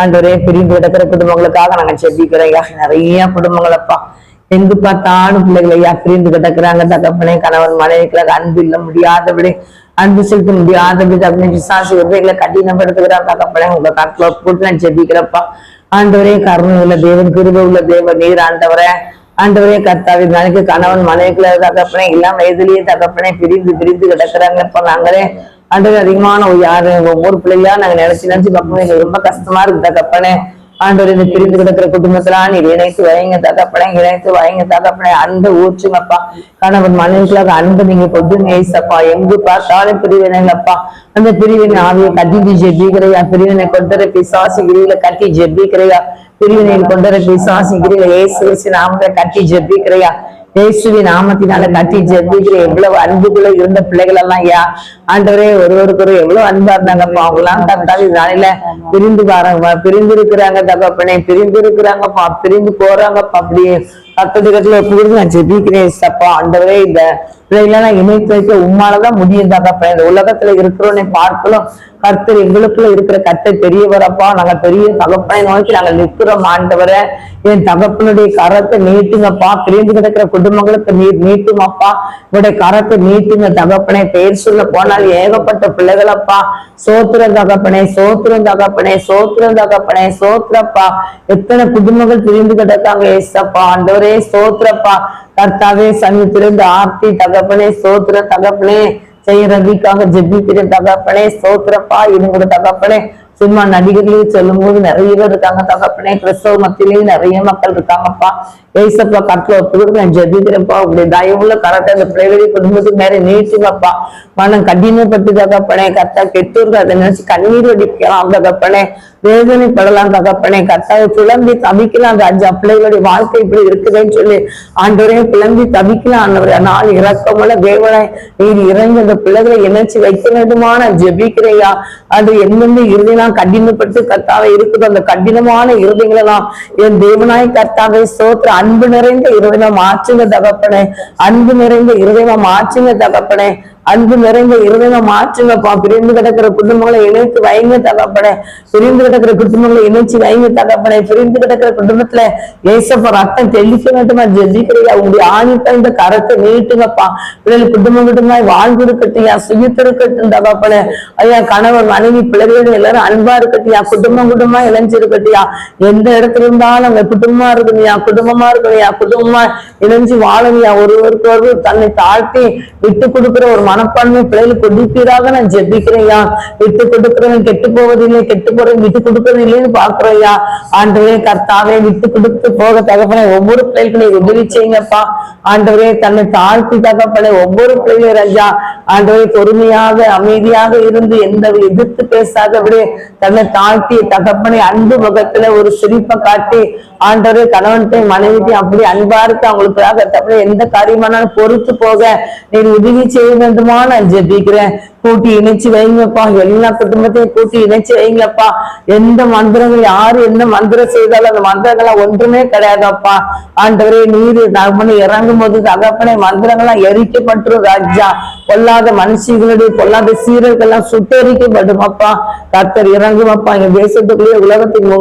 ஆண்டவரே பிரிந்து கிடக்கிற குடும்பங்களுக்காக நாங்க செபிக்கிறோம் ஐயா. நிறைய குடும்பங்களப்பா எங்கு பார்த்தாலும் பிள்ளைகள் ஐயா பிரிந்து கிடக்குறாங்க தகப்பனே. கணவன் மனைவிக்கிறாங்க, அன்பு இல்ல முடியாதபடி, அன்பு செலுத்த முடியாதபடி தகப்பனே விசாசி உதவிகளை கடினப்படுத்துகிறான் தகப்பனே. உங்க கருத்துல போட்டு நான் செபிக்கிறப்பா. ஆண்டவரே கருணை உள்ள தேவன், கிருபை உள்ள தேவன் நீர் ஆண்டவரே. ஆண்டவரே கர்த்தாவே, நாளைக்கு கணவன் மனைவிக்குள்ள தகப்பனே எல்லாம் வயதிலேயே தகப்பனே பிரிந்து பிரிந்து கிடக்குறாங்கப்பா. நாங்களே ஆண்டவர் அதிகமான யாரு ஒவ்வொரு பிள்ளையா நாங்க நினைச்சு பார்ப்போம். எங்களுக்கு ரொம்ப கஷ்டமா இருக்கு தகப்பனே. ஆண்டவர் இந்த பிரிந்து கிடக்கிற குடும்பத்திலாம் நீர் இணைத்து வைங்க தகப்பனே, இணைத்து வைங்க தகப்பனே. அன்பை ஊற்றுங்கப்பா. கணவன் மனைவிகளாக அன்பு நீங்க கொடுங்க ஏசப்பா. எங்கு பார்த்தாலும் பிரிவினைங்களப்பா. அந்த பிரிவினை ஆவியை கட்டி ஜெபிக்கிறையா. பிரிவினை கொண்டரை பிசாசி கிரியில கட்டி ஜெபிக்கிறையா. பிரிவினையில் கொண்டரை பிசாசி கிரியில ஏசு நாமத்தை கட்டி ஜெபிக்கிறையா. இயேசுவின் நாமத்தினால கட்டி ஜெபிக்கிற எவ்வளவு அன்புக்குள்ள இருந்த பிள்ளைகள் எல்லாம் ஐயா ஆண்டவரே ஒருவருக்கு எவ்வளவு அன்பா இருந்தாங்கப்பா. அவங்க எல்லாம் கரெக்டாக இதனால பிரிந்து பாருங்கப்பா. பிரிந்து இருக்கிறாங்க தகப்பனே, பிரிந்து இருக்கிறாங்கப்பா, பிரிந்து போறாங்கப்பா. அப்படியே கட்டத்துல புரிந்து நான் ஜெபிக்கிறேன் சப்பா. ஆண்டவரே இந்த பிள்ளைகளெல்லாம் இணைத்து வைக்க உம்மாலதான் முடியும் தகப்பனே. இந்த உலகத்துல இருக்கிறோன்னே பார்க்கலாம் கர்த்தர் எங்களுக்குள்ள இருக்கிற கர்த்தர் பெரியவரப்பா. நாங்க பெரிய தகப்பனை நோக்கி நாங்கள் நிற்கிறோம் ஆண்டவரை. என் தகப்பனுடைய கரத்தை நீட்டுங்கப்பா. பிரிந்து கிடக்கிற குடும்பங்களுக்கு நீர் நீட்டுங்கப்பா. உங்களுடைய கரத்தை நீட்டுங்க தகப்பனை. பெயர் சொல்ல போனால் ஏகப்பட்ட பிள்ளைகளப்பா. சோத்திரம் தகப்பனே, சோத்திரம் தகப்பனே, சோத்திரம் தகப்பனே, சோத்திரப்பா. எத்தனை குடும்பங்கள் பிரிந்து கிடக்காங்க ஏசப்பா. ஆண்டவரே சோத்திரப்பா. கர்த்தாவே சமீபத்திலிருந்து ஆர்த்தி தகப்பனே, சோத்திர தகப்பனே. செய்யறதுக்காக ஜெபிக்கிற தகப்பனே சோத்திரப்பா. இவங்களோட தகப்பனே சும்மா நடிகர்களையும் சொல்லும் போது நிறைய பேர் இருக்காங்க தகப்பனே. கிறிஸ்தவ மத்தியிலேயும் நிறைய மக்கள் இருக்காங்கப்பா. ஏசப்பா கருத்துல ஒப்புக்கு நான் ஜெபிக்கிறப்பா. உங்களுடைய தயவுள்ள கரெக்டா அந்த பிள்ளைகளுடைய குடும்பத்துக்கு மேல நீட்டுங்கப்பா. மனம் கடினப்பட்டு தகப்பனே. கர்த்தா கெட்டூருக்கு அதை நினைச்சு கண்ணீர் வடிக்கலாம் தகப்பனே. வேதனைப்படலாம் தகப்பனே. கர்த்தாவை புலம்பி தவிக்கலாம் ராஜா. பிள்ளைகளுடைய வாழ்க்கை இப்படி இருக்குதுன்னு சொல்லி ஆண்டவரே புலம்பி தவிக்கலாம் ஆண்டவரே. நாள் இறக்கமுள்ள தேவனை நீர் இறங்கி அந்த பிள்ளைகளை இணைச்சு வைக்க வேண்டுமா நான் ஜெபிக்கிறையா. அது எந்தெந்த இறுதியெல்லாம் கடினப்பட்டு கர்த்தாவை இருக்குது அந்த கடினமான இறுதிகளெல்லாம் என் தேவனாய் கர்த்தாவை சோத்திர அன்பு நிறைந்த இருதயமா மாற்றுங்க தகப்பனே. அன்பு நிறைந்த இருதயமா மாற்றுங்க தகப்பனே. அன்பு நிறைந்த இருதயமா மாற்றுங்கப்பா. பிரிந்து கிடக்கிற குடும்பங்களை இணைத்து வைங்க தகப்பனே. பிரிந்து கிடக்கிற குடும்பங்களை இணைச்சு வைங்க தகப்பனே. பிரிந்து கிடக்கிற குடும்பத்துல ஏசப்பா ரத்தம் தெளிக்க வேண்டுமா ஜெபிக்கிறையா. உங்களுடைய ஆணிப்பா இந்த கரத்தை நீட்டுங்கப்பா. பிள்ளைகள் குடும்பமாய் வாழ்ந்து இருக்கட்டியா, சுயத்திருக்கட்டும் தகப்பனே. ஐயா கணவர் மனைவி பிள்ளைகளோட எல்லாரும் அன்பா இருக்கட்டியா. குடும்பமா இணைஞ்சிருக்கட்டியா. எந்த இடத்துல இருந்தாலும் அங்க குடும்பமா இருக்கணுயா, குடும்பமா இருக்கணுயா, குடும்பமா இணைஞ்சு வாழணுயா. ஒருவருக்கு ஒருவர் தன்னை தாழ்த்தி விட்டு கொடுக்கிற ஒரு மனப்பான்மை பிள்ளைகளுக்கு கொடுப்பீராக நான் ஜெபிக்கிறையா. விட்டு கொடுக்கிறவன் கெட்டு போவதில்லை, கெட்டு போறவன் விட்டு கொடுக்கறது இல்லைன்னு பாக்குறையா. ஆண்டவரே கர்த்தாவே விட்டு கொடுத்து போக தகப்பனே ஒவ்வொரு பிள்ளைகளையும் உதவி செய்யுங்கப்பா. ஆண்டவரே தன்னை தாழ்த்தி தகப்பனே ஒவ்வொரு பிள்ளைகளும் ராஜா ஆண்டவரே பொறுமையாக அமைதியாக இருந்து எந்த எதிர்த்து பேசாதபடி தன்னை தாழ்த்தி தகப்பனை அன்பு முகத்துல ஒரு சிரிப்பை காட்டி ஆண்டவரே கணவன்கிட்ட மனைவிட்டு அப்படி அன்பா இருக்கு அவங்களுக்காக தப்ப எந்த காரியமானாலும் பொறுத்து போக நீர் உதவி செய்ய வேண்டுமா நான் ஜெபிக்கிறேன். கூட்டி இணைச்சு வைங்கப்பா. எல்லா குடும்பத்தையும் கூட்டி இணைச்சு வைங்கப்பா. எந்த மந்திரங்கள் யாரு என்ன மந்திரம் செய்தாலும் அந்த மந்திரங்கள்லாம் ஒன்றுமே கிடையாதப்பா. ஆண்டவரே நீர் தகப்பனை இறங்கும் போது தகப்பனை மந்திரங்கள்லாம் எரிக்கப்பட்டுரும் ராஜா. பொல்லாத மனுஷங்களுடைய பொல்லாத சீரர்கள்லாம் சுட்டரிக்கப்படும் அப்பா. கர்த்தர் இறங்கும் அப்பா. எங்க தேசத்துக்குள்ளேயே உலகத்துக்கு